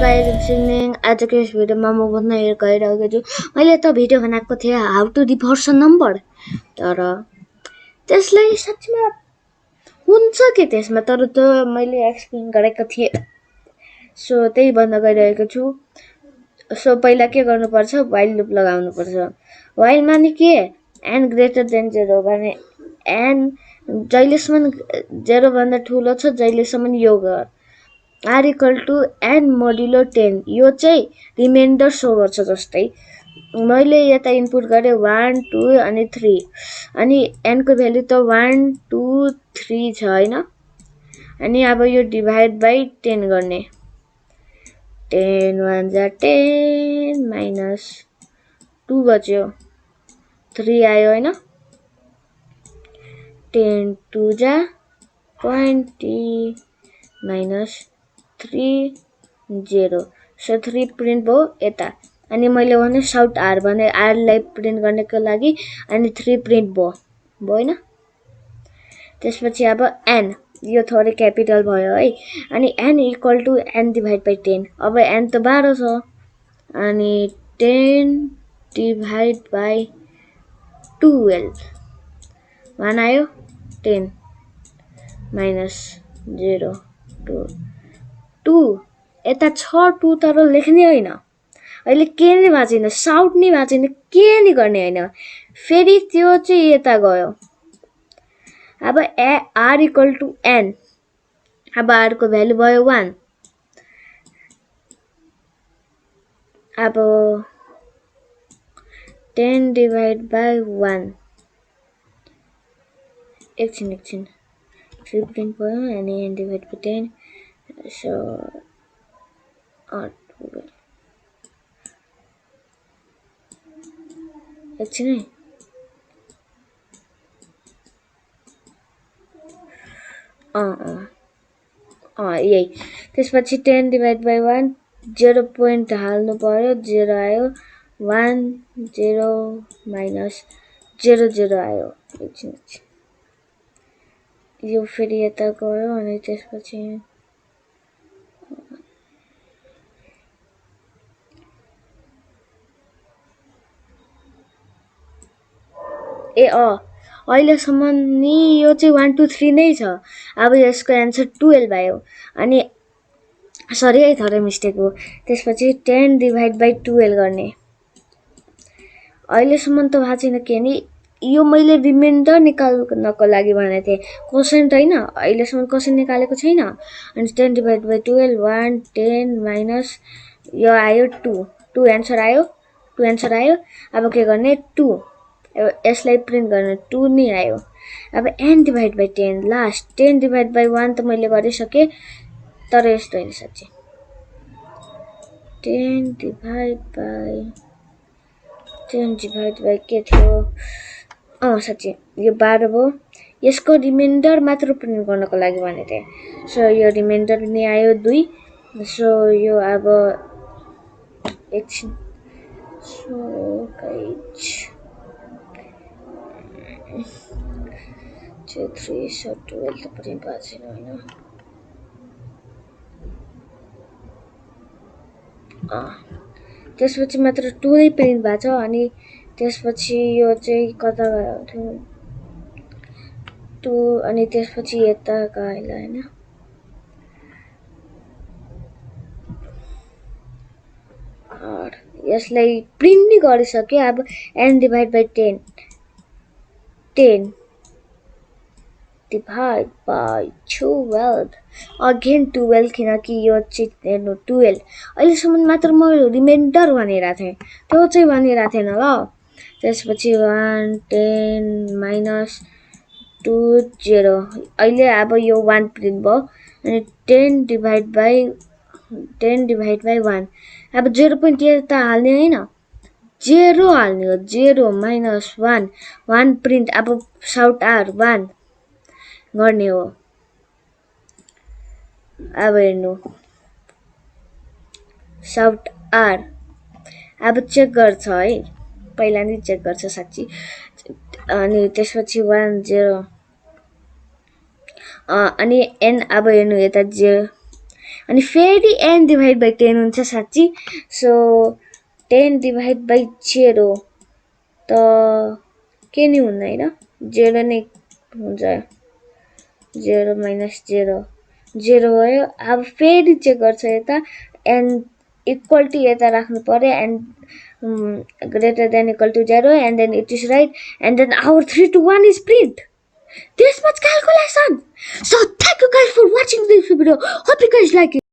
Guys singing आजको यस भिडियोमा म भन्न गइरहेको छु मैले त भिडियो बनाएको थिएँ how to reverse a number तर त्यसलाई साँच्चीमा हुन्छ के त्यसमा तर त मैले एक्सप्लेन गरेको थिएँ सो त्यही भन्न गइरहेको छु सो पहिला के गर्नुपर्छ व्हाइल लुप लगाउनुपर्छ व्हाइल माने के n ग्रेटर देन 0 भने n जहिलेसम्म 0 भन्दा ठुलो छ जहिलेसम्म यो गर r equal to n modulo 10 यो चाहिँ रिमाइन्डर सो गर्छ जस्तै मैले यता इनपुट गरे 1 2 अनि 3 अनि n को भ्यालु त 1 2 3 छ हैन अनि अब यो डिभाइड बाइ 10 गर्ने 10 1 जा 10 माइनस 2 बच्यो 3 आयो हैन 10 2 जा 20 माइनस 3 0 सो 3 प्रिन्ट भयो यता अनि मैले भने साउट r भने r लाई प्रिन्ट गर्नको लागि अनि 3 प्रिन्ट भयो हैन त्यसपछि अब n यो थोरै क्यापिटल भयो है अनि n equal to n divide by 10 अब n त 12 छ अनि 10 डिभाइड बाइ 12 1 आयो 10 माइनस 0 2 2 यता छ 2 तर लेख्ने हैन अहिले के नि बाँचेन साउट नि बाँचेन के नि गर्ने हैन फेरि त्यो चाहिँ यता गयो अब r इक्वल टु n अब r को भ्यालु भयो 1 अब 10 डिभाइड बाइ 1 एकछिन 3 प्रिन्ट भयो अनि n डिभाइड बाइ 10 सो एकछिन है यही त्यसपछि 10 डिभाइड बाइ 1 0 पोइन्ट हाल्नु पर्यो 0 आयो 1 0 माइनस 0 0 आयो एकछिन यो फेरि यता गयो अनि त्यसपछि अहिलेसम्म नि यो चाहिँ 1 2 3 नै छ अब यसको एन्सर 12 आयो अनि सरी है थोरै मिस्टेक हो त्यसपछि 10 डिभाइड बाइ 12 गर्ने अहिलेसम्म त भएको छैन के नि यो मैले रिमाइन्डर निकाल्नको लागि भनेको थिएँ कोसेन्ट हैन अहिलेसम्म कोसेन्ट निकालेको छैन अनि 10 डिभाइड बाइ 12 1 10 माइनस यो आयो 2 एन्सर आयो अब के गर्ने 2 यसलाई प्रिन्ट गर्ने 2 नि आयो अब n divide by 10 last 10 divide by 1 त मैले गरिसके तर यस्तो हैन साच्चै 10 डिभाइड बाइ के थियो साच्चै यो 12 भयो यसको रिमाइन्डर मात्र प्रिन्ट गर्नको लागि भनेको थिएँ सो यो रिमाइन्डर नि आयो 2 सो यो अब एकछिन सो गाइज 3 सो 12 त प्रिन्ट भएको छैन हैन त्यसपछि मात्र 2 नै प्रिन्ट भएको छ अनि त्यसपछि यो चाहिँ कता गयो थियो 2 अनि त्यसपछि यता गयो हैन यसलाई प्रिन्ट नि गरिसके अब n divide by 10 divide by 12 again 12 किनकि यो चाहिँ हेर्नु 12 अहिलेसम्म मात्र म रिमाइन्डर भनिरहेको थिएँ त्यो चाहिँ भनिरहेको थिएन ल त्यसपछि 1 10 माइनस 2 0 अहिले अब यो 1 प्रिन्ट भयो अनि 10 डिभाइड बाइ 1 अब 0 पोइन्ट यता हाल्ने हैन 0 हाल्ने हो 0 माइनस 1 प्रिन्ट अब साउट r 1 गर्ने हो अब हेर्नु साउट r अब चेक गर्छ है पहिला नि चेक गर्छ साच्चै अनि त्यसपछि 1 0 अनि n अब हेर्नु यता 0 अनि फेरि n डिभाइड बाई 10 हुन्छ साँच्ची। सो 10 डिभाइड बाई 0 त के नि हुन्न होइन, 0 नै हुन्छ। 0 माइनस 0 0 भयो। अब फेरि चेक गर्छ यता, n इक्वल टु यता राख्नु पर्यो, and greater than equal to 0, and then it is right, and then our 3 to 1 is print. This much calculation. So thank you guys for watching this video. Hope you guys like it.